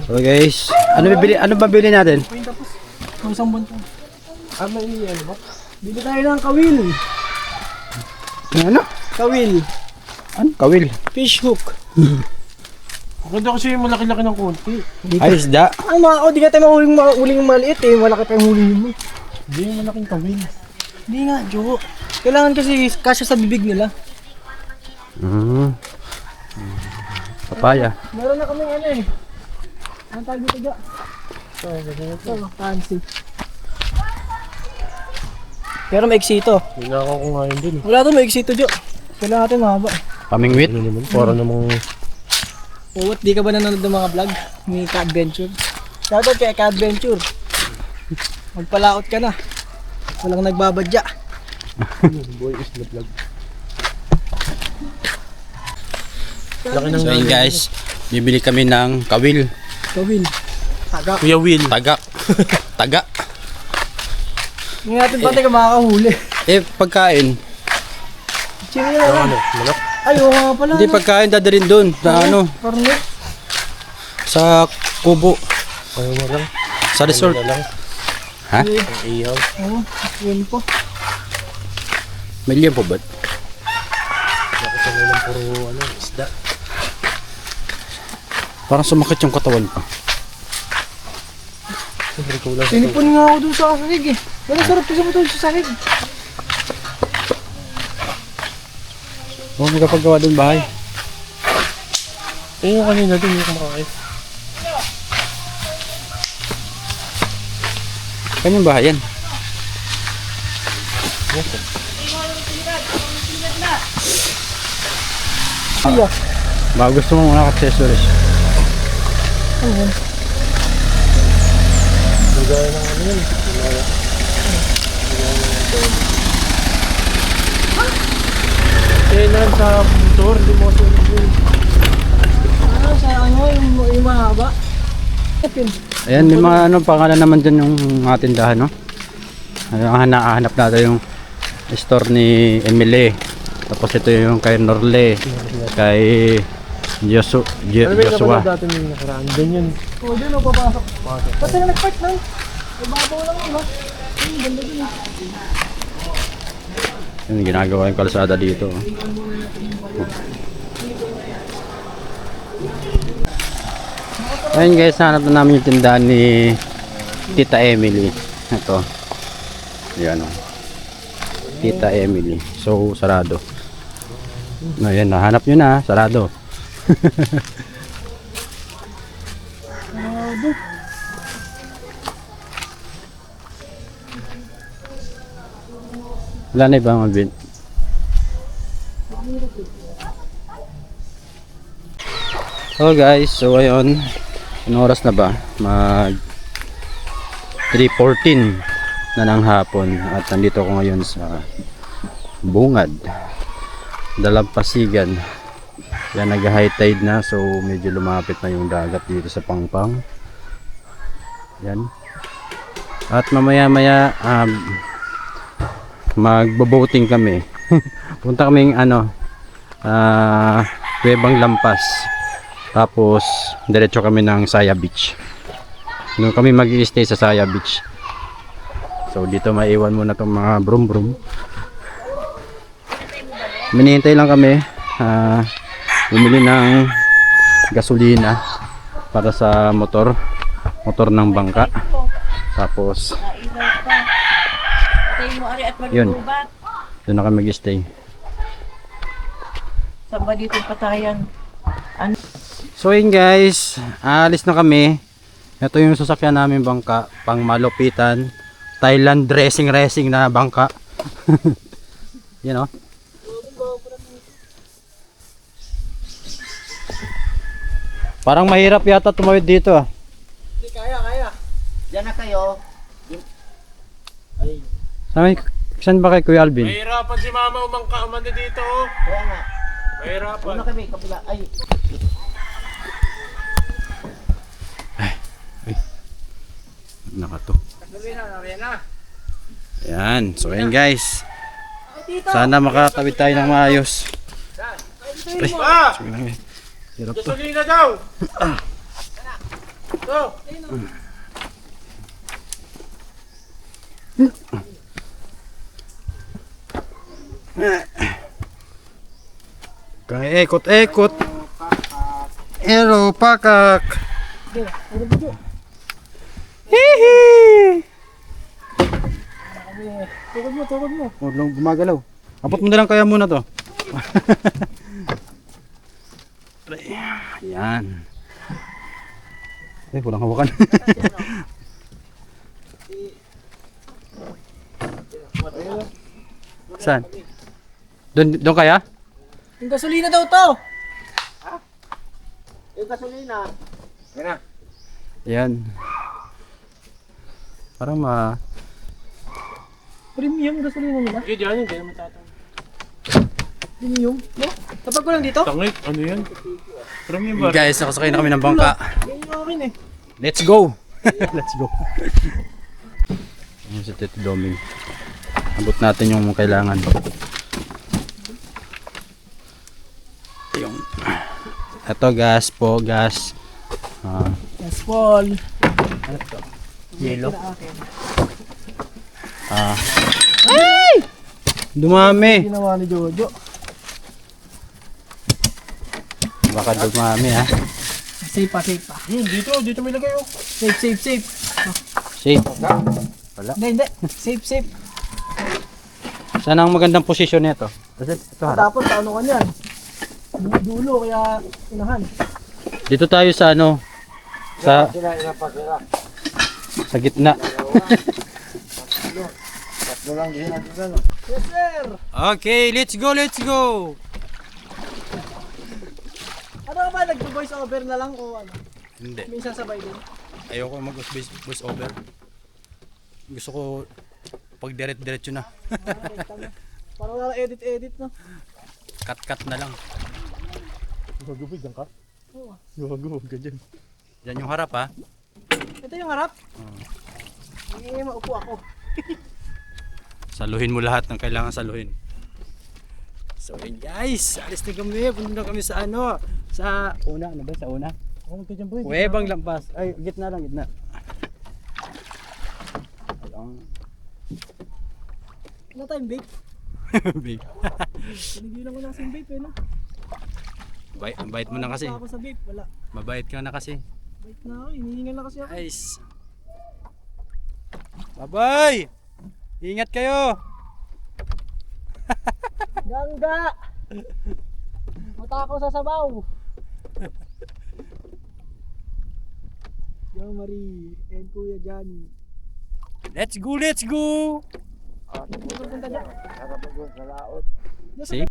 So guys, ano ba bili natin? Tapos, isang buwan to. May ano ba? Bili tayo ng kawil. Ano? Kawil. Ano? Kawil. Fish hook. Maganda kasi yung malaki-laki ng konti. Ay, isda. Ang mga di ka tayo mahuling maliit eh. Malaki pa yung huli mo. Hindi yung malaking kawin. Hindi nga, Jo. Kailangan kasi kasya sa bibig nila. Papaya. Meron na kaming ano eh. Ang tawag dito, Jo? Ito, fancy. Pero maiksi ito. Hinakaw ko nga yun din. Wala ito maiksi ito, Jo. Kailangan natin mahaba. Pamingwit. Ano naman? Para namang... Uwat, di ka ba nanonood ng mga vlog ni Ka-Adventure? Shoutout kay Ka-Adventure. Magpalaot ka na. Walang nagbabadya. Boy is the vlog. So yun guys, bibili kami ng kawil. Kawil. Taga. Kuya Will. Taga. Taga. Hindi natin pati ka makakahuli. Pagkain. Sino na lang? Ano? Malak? Ay, oo nga pala. Hindi pagkain dadalhin doon sa ano, Parang sa kubo, Ayaw mo lang. sa resort. Ano lang? Ha? Ang ihaw. oo, yun po. May liyan po ba? Nakita mo lang puro ano, isda. Parang sumakit yung katawan ko. Siyempre ko lang. Sinipon nga ako dun sa sahig eh. Wala sarap kasi mo dun sa sahig. Huwag magkapagawa doon bahay. Oo, kanina din yung kumakain. Kanyang bahay yan. Siya. Baka gusto mo mga accessories. Ayun. Nagaya ng ano yun. Kailan sa motor, di mo sa Ano sa ano, yung mahaba? Ipin. Ayan, may mga ano, pangalan naman dyan yung mga tindahan, no? Hanahanap natin yung store ni Emily. Tapos ito yung kay Norle, kay Ano ba yung Joshua. napanood dati yung nakaraan? Ganyan. Oo, dun ako papasok. Pati na nag-park lang. May babaw lang iba. Ayun, ganda dun eh. Yung ginagawa yung kalsada dito. Ayun guys, hanap na namin yung tindahan ni Tita Emily. Ito. Ayan o. Tita Emily. So, sarado. Ayan, nahanap nyo na. Sarado. Wala na ibang mabin. So guys, so ayun, anong oras na ba? Mag 3:14 na ng hapon at nandito ako ngayon sa Bungad, Dalampasigan. Yan, nag-high tide na, so medyo lumapit na yung dagat dito sa Pangpang. Yan. At mamaya-maya magbo-boating kami. Punta kaming ano, Kuwebang Lampas. Tapos diretso kami ng Saya Beach. Doon kami mag-i-stay sa Saya Beach. So dito maiwan muna tong mga brum-brum. Minihintay lang kami bumili ng gasolina para sa motor ng bangka. Tapos yun, doon na kami mag-stay. Saan ba dito patayan? Ano? So yun guys, alis na kami. Ito yung sasakyan namin bangka, pang malupitan, Thailand racing na bangka. Yan o. Parang mahirap yata tumawid dito ah. Hindi, kaya. Diyan na kayo. Saan ba kay Kuya Alvin? Mahirapan si mama umanda dito. Oh. Kaya nga. Mahirapan. Una kami, kapila. Ay. Nakato. Ayan, so ayan guys. Sana makatawid tayo ng maayos. Pa! Hirap to. Gasolina daw! Kaya ekot-ekot. Ero, pakak. Okay, puro video. Hihi! Tukod mo. Huwag lang gumagalaw. Abot mo na lang kaya muna to. Yan. Eh, walang hawakan. Saan? Doon kaya? Yung gasolina daw to. Yung gasolina. Yan. Parang Premium gasolina nila. Sige, dyan, hindi naman tatang. Premium. No? Tapag ko lang dito. Tangit, ano yan? Premium ba? Guys, nakasakay na kami ng bangka. Yan yung akin eh. Let's go! Let's go. Ayun si Tito Doming. Abot natin yung kailangan. Yung ito gas po, gas. Yes, Paul. Yellow. Ay! Dumami. Ginawa ni Jojo. Baka dumami ha. Safe pa. Dito may lagay oh. Safe. See? Hindi. Safe. Saan ang magandang posisyon nito? Kasi ito harap. Tapos ano ka niyan? Dulo kaya unahan. Dito tayo sa ano? Sa gitna. Yes, sir. Okay, let's go. Ano ba? Nag-voice over na lang o ano? Hindi. May sasabay din. Ayoko mag-voice over. Gusto ko pag diretso na. Parang wala edit no? Cut na lang. Gagawin dyan ka? Oo. Gagawin ka dyan. Yan yung harap ha. Ito yung harap. Maupo ako. Saluhin mo lahat ng kailangan saluhin. So yun guys, alis na kami. Punta na kami sa ano? Sa una, ano ba? Sa una? Huwag ka dyan boy. Huwebang lampas. Ay, gitna. Ayun. Ano tayong vape? Big. Pinigilan ko na kasing vape eh no? Ang bait mo na kasi. Wala ako sa vape. Wala. Mabait ka na kasi. Vape na ako. Hinihingal na kasi ako. Guys. Bye-bye! Ingat kayo! Gangga! Matakaw sa sabaw! Yo Marie and Kuya Johnny. Let's go! Ano punta dyan? See?